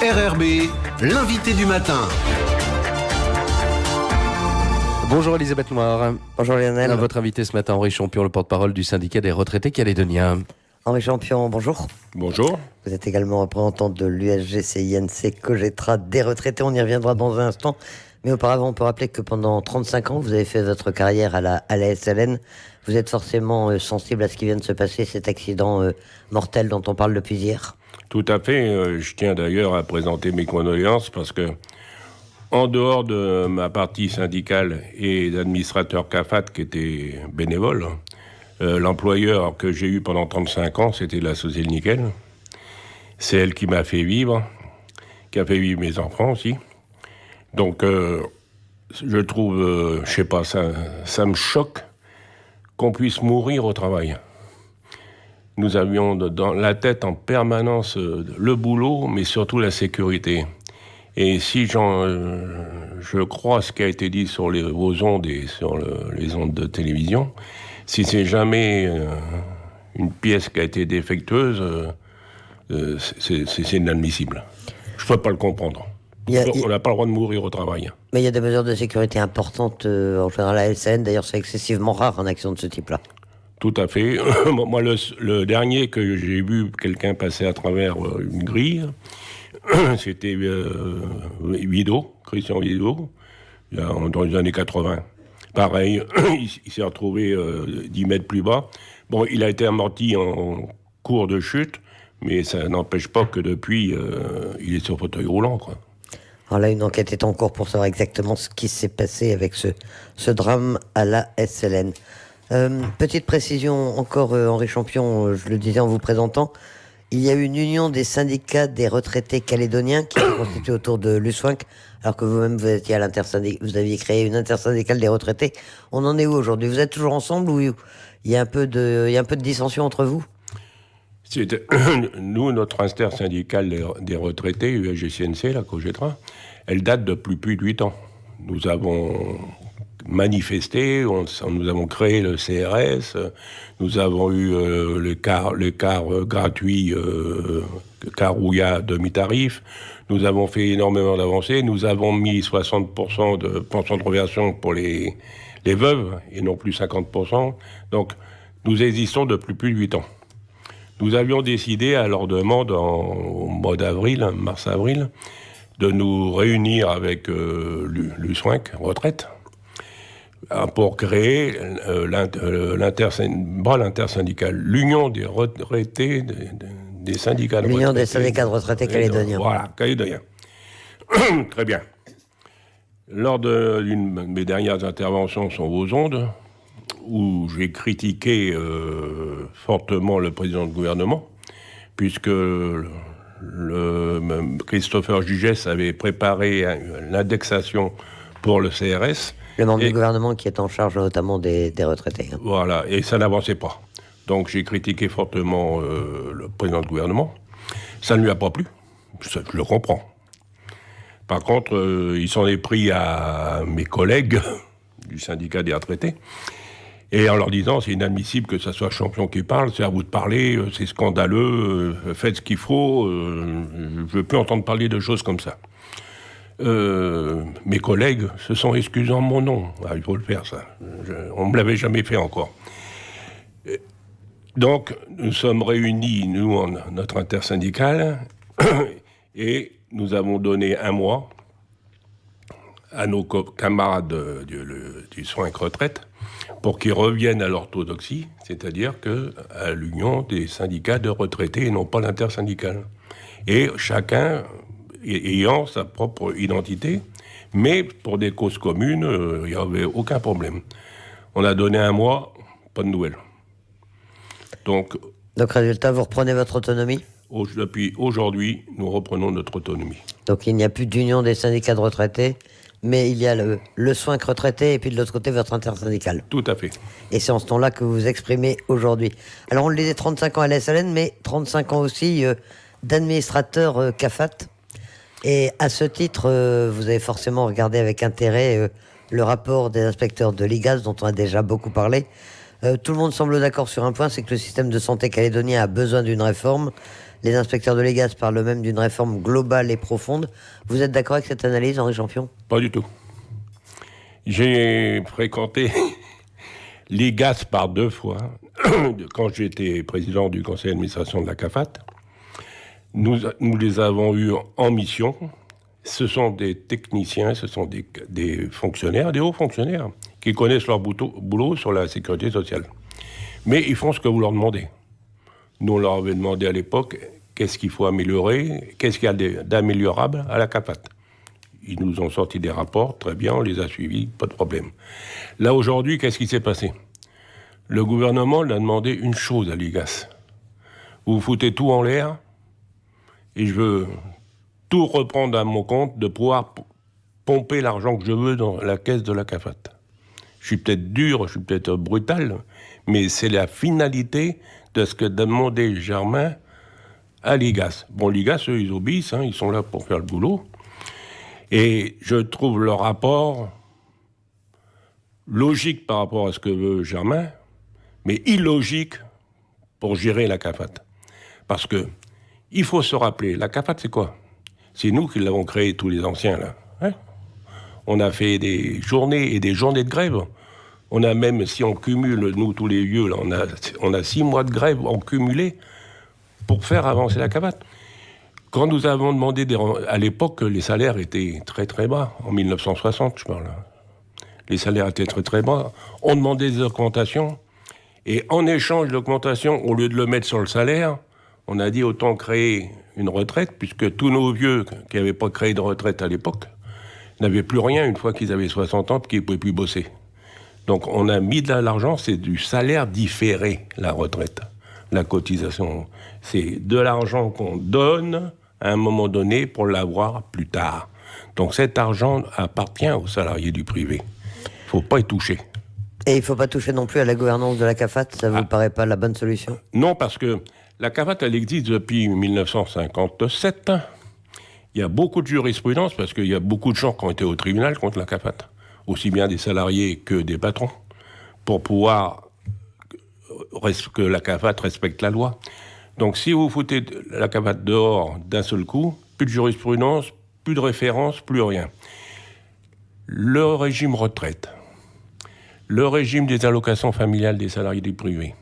RRB, l'invité du matin. Bonjour Elisabeth Noir. Bonjour Lionel. Votre invité ce matin, Henri Champion, le porte-parole du syndicat des retraités calédoniens. Henri Champion, bonjour. Bonjour. Vous êtes également représentant de l'USG-CINC Cogetra des retraités. On y reviendra dans un instant. Mais auparavant, on peut rappeler que pendant 35 ans, vous avez fait votre carrière à la SLN. Vous êtes forcément sensible à ce qui vient de se passer, cet accident mortel dont on parle depuis hier. Tout à fait. Je tiens d'ailleurs à présenter mes condoléances parce que, en dehors de ma partie syndicale et d'administrateur CAFAT qui était bénévole, l'employeur que j'ai eu pendant 35 ans, c'était la Société Nickel. C'est elle qui m'a fait vivre, qui a fait vivre mes enfants aussi. Donc, je trouve, je sais pas, ça me choque qu'on puisse mourir au travail. Nous avions dans la tête en permanence le boulot, mais surtout la sécurité. Et si je crois ce qui a été dit sur vos ondes et sur les ondes de télévision, si c'est jamais une pièce qui a été défectueuse, c'est inadmissible. Je ne peux pas le comprendre. On n'a pas le droit de mourir au travail. Mais il y a des mesures de sécurité importantes en général à la SN. D'ailleurs, c'est excessivement rare un accident de ce type-là. Tout à fait. Moi, le dernier que j'ai vu quelqu'un passer à travers une grille, c'était Vido, Christian Vido, dans les années 80. Pareil, il s'est retrouvé 10 mètres plus bas. Bon, il a été amorti en cours de chute, mais ça n'empêche pas que depuis, il est sur fauteuil roulant, quoi. Alors là, une enquête est en cours pour savoir exactement ce qui s'est passé avec ce drame à la SLN. Petite précision encore, Henri Champion, je le disais en vous présentant, il y a eu une union des syndicats des retraités calédoniens qui est constituée autour de l'USWINC, alors que vous-même vous étiez à vous aviez créé une intersyndicale des retraités. On en est où aujourd'hui? Vous êtes toujours ensemble ou il y a un peu de dissension entre vous? Nous, notre intersyndicale des retraités, USG-CNC, la Cogetra, elle date de plus de 8 ans. Nous avons manifesté, nous avons créé le CRS, nous avons eu le car gratuit, car Rouya demi-tarif, nous avons fait énormément d'avancées, nous avons mis 60% de pension de réversion pour les veuves, et non plus 50%. Donc, nous existons depuis plus de 8 ans. Nous avions décidé, à leur demande, au mois d'avril, mars-avril, de nous réunir avec l'USWINC, retraite, pour créer l'intersyndical, l'union des retraités des syndicats de retraités. L'union des syndicats de retraités calédoniens. Voilà, calédoniens. Très bien. Lors d'une de mes dernières interventions sur vos ondes, où j'ai critiqué fortement le président du gouvernement, puisque Christopher Gigès avait préparé l'indexation pour le CRS. Le membre du gouvernement qui est en charge notamment des retraités. Voilà, et ça n'avançait pas. Donc j'ai critiqué fortement le président du gouvernement. Ça ne lui a pas plu, je le comprends. Par contre, il s'en est pris à mes collègues du syndicat des retraités, et en leur disant, c'est inadmissible que ça soit Champion qui parle, c'est à vous de parler, c'est scandaleux, faites ce qu'il faut, je ne veux plus entendre parler de choses comme ça. Mes collègues se sont excusés en mon nom. Ah, il faut le faire, ça. On ne me l'avait jamais fait encore. Donc, nous sommes réunis, nous, notre intersyndicale, et nous avons donné un mois à nos camarades du soin retraite pour qu'ils reviennent à l'orthodoxie, c'est-à-dire à l'union des syndicats de retraités et non pas l'intersyndicale. Et chacun ayant sa propre identité, mais pour des causes communes, il n'y avait aucun problème. On a donné un mois, pas de nouvelles. Donc, résultat, vous reprenez votre autonomie? Depuis aujourd'hui, nous reprenons notre autonomie. Donc il n'y a plus d'union des syndicats de retraités, mais il y a le soin retraité et puis de l'autre côté votre intersyndicale. Tout à fait. Et c'est en ce temps-là que vous vous exprimez aujourd'hui. Alors on le disait, 35 ans à la SLN, mais 35 ans aussi d'administrateur CAFAT. Et à ce titre, vous avez forcément regardé avec intérêt le rapport des inspecteurs de l'IGAS, dont on a déjà beaucoup parlé. Tout le monde semble d'accord sur un point, c'est que le système de santé calédonien a besoin d'une réforme. Les inspecteurs de l'EGAS parlent même d'une réforme globale et profonde. Vous êtes d'accord avec cette analyse, Henri Champion ? Pas du tout. J'ai fréquenté l'EGAS par 2 fois, quand j'étais président du conseil d'administration de la CAFAT. Nous les avons eus en mission. Ce sont des techniciens, ce sont des fonctionnaires, des hauts fonctionnaires, qui connaissent leur boulot sur la sécurité sociale. Mais ils font ce que vous leur demandez. Nous, on leur avait demandé à l'époque qu'est-ce qu'il faut améliorer, qu'est-ce qu'il y a d'améliorable à la CAFAT. Ils nous ont sorti des rapports, très bien, on les a suivis, pas de problème. Là, aujourd'hui, qu'est-ce qui s'est passé ? Le gouvernement a demandé une chose à l'IGAS. Vous foutez tout en l'air, et je veux tout reprendre à mon compte, de pouvoir pomper l'argent que je veux dans la caisse de la CAFAT. Je suis peut-être dur, je suis peut-être brutal, mais c'est la finalité de ce que demandait Germain à l'IGAS. Bon, l'IGAS, eux, ils obéissent, ils sont là pour faire le boulot. Et je trouve le rapport logique par rapport à ce que veut Germain, mais illogique pour gérer la CAFAT. Parce que il faut se rappeler, la CAFAT, c'est quoi ? C'est nous qui l'avons créé, tous les anciens, là. On a fait des journées et des journées de grève. On a même, si on cumule, nous, tous les vieux, là, on a 6 mois de grève en cumulé pour faire avancer la CAFAT. Quand nous avons demandé, à l'époque, les salaires étaient très très bas, en 1960, je parle. Les salaires étaient très très bas. On demandait des augmentations, et en échange d'augmentations, au lieu de le mettre sur le salaire, on a dit autant créer une retraite, puisque tous nos vieux qui n'avaient pas créé de retraite à l'époque n'avaient plus rien une fois qu'ils avaient 60 ans et qu'ils ne pouvaient plus bosser. Donc on a mis de l'argent, c'est du salaire différé, la retraite. La cotisation, c'est de l'argent qu'on donne à un moment donné pour l'avoir plus tard. Donc cet argent appartient aux salariés du privé. Il ne faut pas y toucher. Et il ne faut pas toucher non plus à la gouvernance de la CAFAT, ça ne vous paraît pas la bonne solution ? Non, parce que la CAFAT, elle existe depuis 1957. Il y a beaucoup de jurisprudence, parce qu'il y a beaucoup de gens qui ont été au tribunal contre la CAFAT, aussi bien des salariés que des patrons, pour pouvoir que la CAFAT respecte la loi. Donc si vous foutez la CAFAT dehors d'un seul coup, plus de jurisprudence, plus de référence, plus rien. Le régime retraite, le régime des allocations familiales des salariés du privé,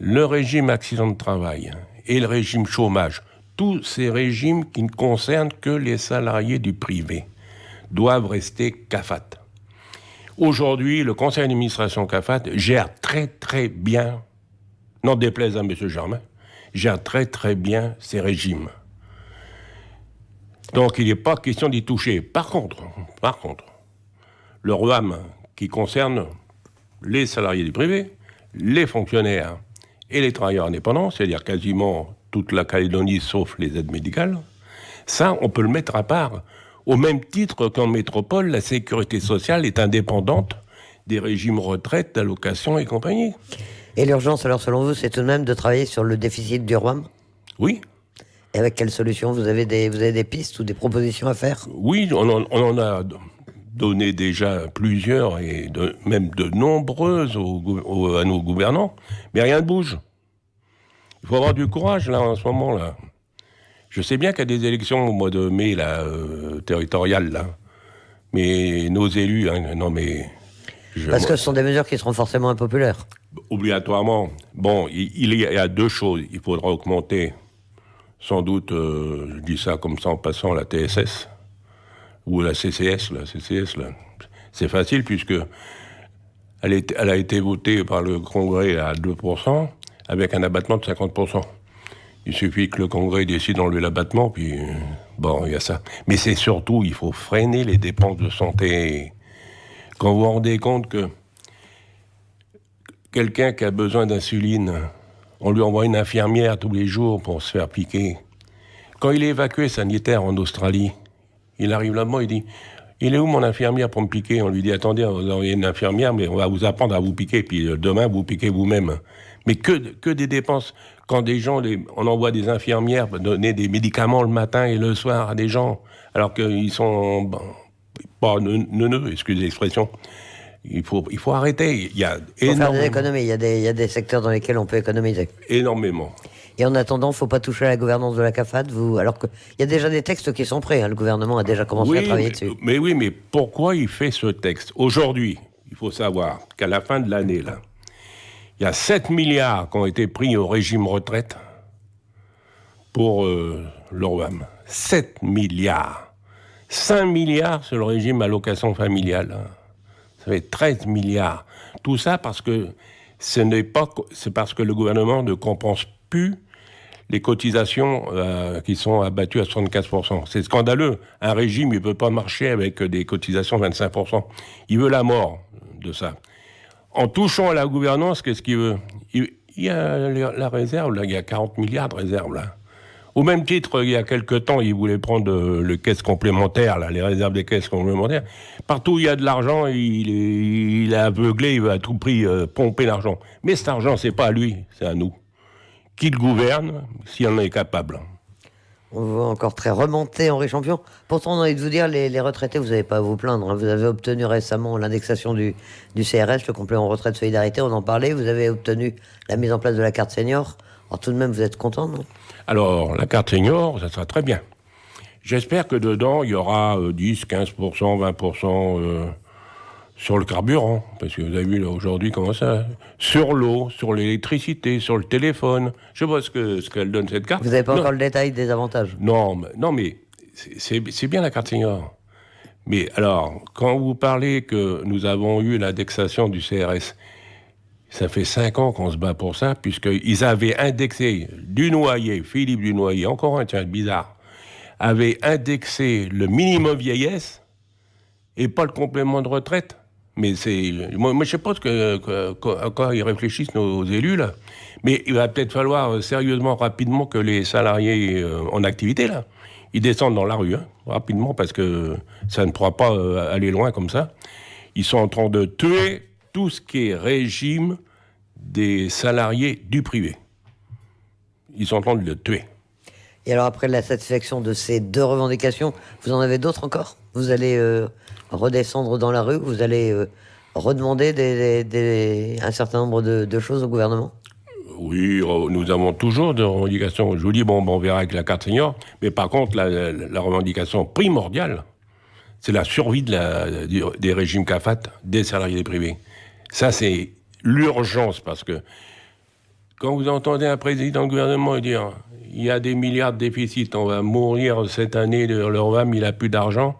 le régime accident de travail et le régime chômage, tous ces régimes qui ne concernent que les salariés du privé, doivent rester CAFAT. Aujourd'hui, le conseil d'administration CAFAT gère très très bien, n'en déplaise à M. Germain, gère très très bien ces régimes. Donc il n'est pas question d'y toucher. Par contre, le REAM qui concerne les salariés du privé, les fonctionnaires et les travailleurs indépendants, c'est-à-dire quasiment toute la Calédonie sauf les aides médicales, ça, on peut le mettre à part. Au même titre qu'en métropole, la sécurité sociale est indépendante des régimes retraite, d'allocation et compagnie. Et l'urgence, alors, selon vous, c'est tout de même de travailler sur le déficit du REAM ? Oui. Et avec quelle solution ? Vous avez des pistes ou des propositions à faire ? Oui, on en a donné déjà plusieurs, et même de nombreuses à nos gouvernants, mais rien ne bouge. Il faut avoir du courage, là, en ce moment-là. Je sais bien qu'il y a des élections au mois de mai, là, territoriales, là. Mais nos élus, non mais... Parce que ce sont des mesures qui seront forcément impopulaires. Obligatoirement. Bon, il y a 2 choses. Il faudra augmenter, sans doute, je dis ça comme ça en passant, la TSS, ou la CCS, là. C'est facile, puisque elle a été votée par le Congrès à 2%, avec un abattement de 50%. Il suffit que le Congrès décide d'enlever l'abattement, puis bon, il y a ça. Mais c'est surtout, il faut freiner les dépenses de santé. Quand vous vous rendez compte que quelqu'un qui a besoin d'insuline, on lui envoie une infirmière tous les jours pour se faire piquer. Quand il est évacué sanitaire en Australie, il arrive là-bas, il dit « Il est où mon infirmière pour me piquer ?» On lui dit « Attendez, on va envoyer une infirmière, mais on va vous apprendre à vous piquer, puis demain, vous piquez vous-même. » Mais que des dépenses. Quand des gens, on envoie des infirmières donner des médicaments le matin et le soir à des gens, alors qu'ils sont pas neuneux, excusez l'expression. Il faut arrêter. Il y a faire des économies. Il y a des secteurs dans lesquels on peut économiser. Énormément. Et en attendant, faut pas toucher à la gouvernance de la CAFAD, alors qu'il y a déjà des textes qui sont prêts, hein, le gouvernement a déjà commencé à travailler dessus. Mais oui, mais pourquoi il fait ce texte? Aujourd'hui, il faut savoir qu'à la fin de l'année, là, il y a 7 milliards qui ont été pris au régime retraite pour l'ORWAM. 7 milliards. 5 milliards sur le régime allocation familiale. Ça fait 13 milliards. Tout ça parce que c'est parce que le gouvernement ne compense plus les cotisations qui sont abattues à 75%. C'est scandaleux. Un régime, il ne peut pas marcher avec des cotisations 25%. Il veut la mort de ça. En touchant à la gouvernance, qu'est-ce qu'il veut? Il y a la réserve, là, il y a 40 milliards de réserves, là. Au même titre, il y a quelque temps, il voulait prendre les caisses complémentaires, là, les réserves des caisses complémentaires. Partout où il y a de l'argent, il est aveuglé, il veut à tout prix pomper l'argent. Mais cet argent, c'est pas à lui, c'est à nous. Qui le gouverne, s'il en est capable. On voit encore très remonté, Henri Champion. Pourtant, on a envie de vous dire, les retraités, vous n'avez pas à vous plaindre, hein. Vous avez obtenu récemment l'indexation du CRS, le complément retraite solidarité, on en parlait. Vous avez obtenu la mise en place de la carte senior. Alors tout de même, vous êtes content, non? Alors, la carte senior, ça sera très bien. J'espère que dedans, il y aura 10, 15%, 20% sur le carburant. Parce que vous avez vu là, aujourd'hui comment ça... Sur l'eau, sur l'électricité, sur le téléphone. Je sais pas ce qu'elle donne, cette carte. Vous n'avez pas encore le détail des avantages? Non, mais c'est bien la carte senior. Mais alors, quand vous parlez que nous avons eu l'indexation du CRS, ça fait 5 ans qu'on se bat pour ça, puisqu'ils avaient indexé Dunoyer, Philippe Dunoyer, encore un, tiens, bizarre, avait indexé le minimum vieillesse et pas le complément de retraite. Mais moi je sais pas à quoi ils réfléchissent, nos élus, là. Mais il va peut-être falloir sérieusement, rapidement, que les salariés en activité, là, ils descendent dans la rue, hein, rapidement, parce que ça ne pourra pas aller loin comme ça. Ils sont en train de tuer tout ce qui est régime des salariés du privé. Ils sont en train de le tuer. Et alors, après la satisfaction de ces deux revendications, vous en avez d'autres encore? Vous allez redescendre dans la rue? Vous allez redemander un certain nombre de choses au gouvernement? Oui, nous avons toujours des revendications. Je vous dis, on verra avec la carte senior. Mais par contre, la revendication primordiale, c'est la survie des régimes CAFAT, des salariés privés. Ça, c'est l'urgence, parce que quand vous entendez un président du gouvernement dire « il y a des milliards de déficit, on va mourir cette année, le REVAM, il n'a plus d'argent »,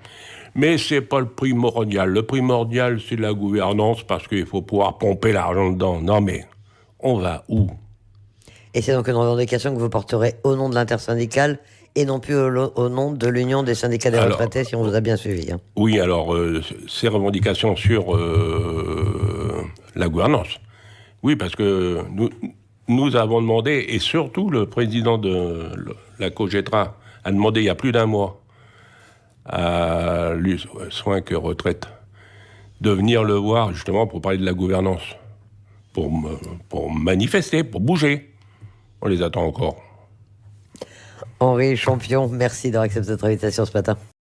mais c'est pas le primordial. Le primordial, c'est la gouvernance, parce qu'il faut pouvoir pomper l'argent dedans. Non, mais on va où? Et c'est donc une revendication que vous porterez au nom de l'intersyndicale et non plus au nom de l'Union des syndicats des retraités, si on vous a bien suivi. Hein. Oui, alors, ces revendications sur la gouvernance. Oui, parce que nous avons demandé, et surtout le président de la COGETRA a demandé il y a plus d'un mois à Soins que Retraite de venir le voir justement pour parler de la gouvernance, pour manifester, pour bouger. On les attend encore. Henri Champion, merci d'avoir accepté notre invitation ce matin.